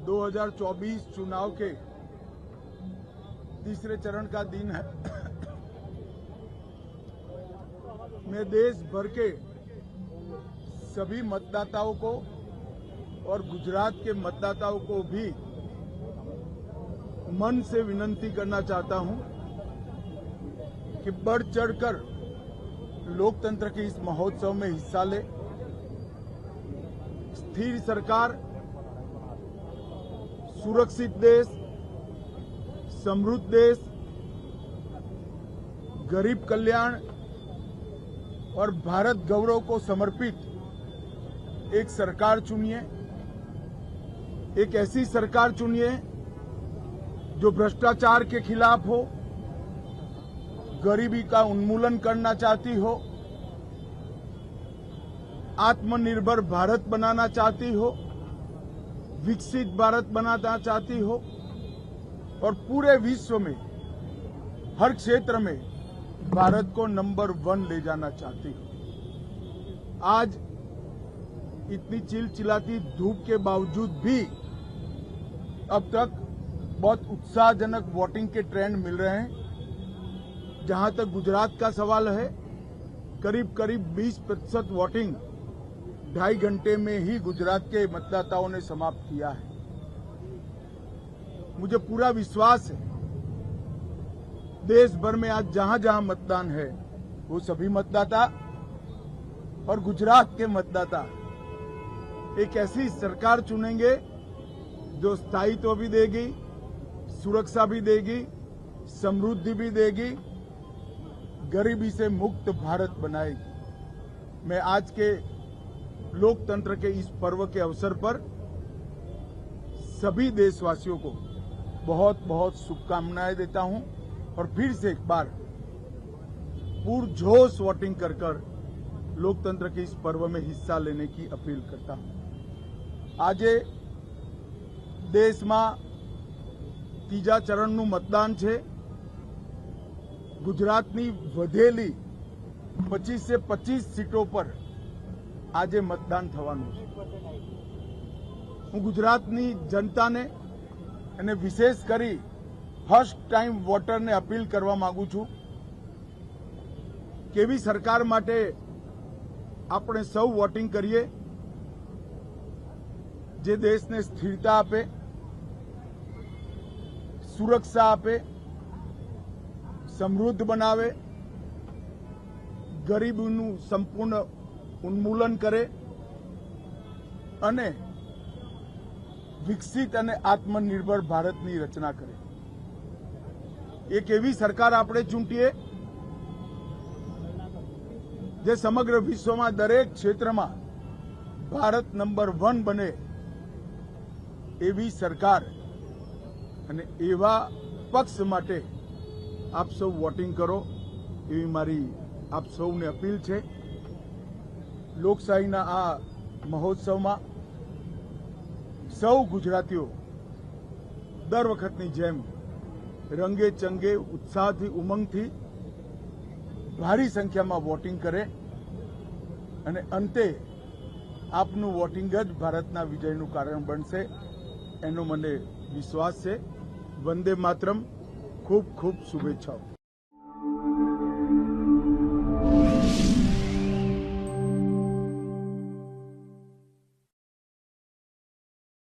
2024 चुनाव के तीसरे चरण का दिन है। मैं देश भर के सभी मतदाताओं को और गुजरात के मतदाताओं को भी मन से विनती करना चाहता हूं कि बढ़ चढ़कर लोकतंत्र के इस महोत्सव में हिस्सा ले। स्थिर सरकार, सुरक्षित देश, समृद्ध देश, गरीब कल्याण और भारत गौरव को समर्पित एक सरकार चुनिए। एक ऐसी सरकार चुनिए जो भ्रष्टाचार के खिलाफ हो, गरीबी का उन्मूलन करना चाहती हो, आत्मनिर्भर भारत बनाना चाहती हो, विकसित भारत बनाना चाहती हो और पूरे विश्व में हर क्षेत्र में भारत को नंबर 1 ले जाना चाहती हो। आज इतनी चिलचिलाती धूप के बावजूद भी अब तक बहुत उत्साहजनक वोटिंग के ट्रेंड मिल रहे हैं। जहां तक गुजरात का सवाल है, करीब 20% वोटिंग 2.5 घंटे में ही गुजरात के मतदाताओं ने समाप्त किया है। मुझे पूरा विश्वास है देश भर में आज जहां जहां मतदान है वो सभी मतदाता और गुजरात के मतदाता एक ऐसी सरकार चुनेंगे जो स्थायित्व भी देगी, सुरक्षा भी देगी, समृद्धि भी देगी, गरीबी से मुक्त भारत बनाएगी। मैं आज के लोकतंत्र के इस पर्व के अवसर पर सभी देशवासियों को बहुत बहुत शुभकामनाएं देता हूं और फिर से एक बार पुरजोश वोटिंग कर लोकतंत्र के इस पर्व में हिस्सा लेने की अपील करता हूं। आज देश में तीजा चरणનું मतदान છે। गुजरातनी વધેલી 25 से 25 सीटों पर આજે મતદાન થવાનું છે। હું ગુજરાતની જનતાને અને વિશેષ કરી ફર્સ્ટ ટાઈમ વોટરને અપીલ કરવા માંગુ છું કે એવી સરકાર માટે આપણે સૌ વોટિંગ કરીએ જે દેશને સ્થિરતા આપે, સુરક્ષા આપે, સમૃદ્ધ બનાવે, ગરીબીનું સંપૂર્ણ ઉન્મૂલન કરે અને વિકસિત અને આત્મનિર્ભર ભારતની રચના કરે। એક એવી સરકાર આપણે ચૂંટીએ જે સમગ્ર વિશ્વમાં દરેક ક્ષેત્રમાં ભારત નંબર 1 બને એવી સરકાર અને એવા પક્ષ માટે આપ સૌ વોટિંગ કરો એવી મારી આપ સૌને અપીલ છે। લોકશાહીના આ મહોત્સવમાં સૌ ગુજરાતીઓ દર વખતની જેમ રંગે ચંગે ઉત્સાહથી ઉમંગથી ભારી સંખ્યામાં વોટિંગ કરે અને અંતે આપનું વોટિંગ જ ભારતના વિજયનું કારણ બનશે એનો મને વિશ્વાસ છે। વંદે માતરમ। ખૂબ ખૂબ શુભેચ્છાઓ।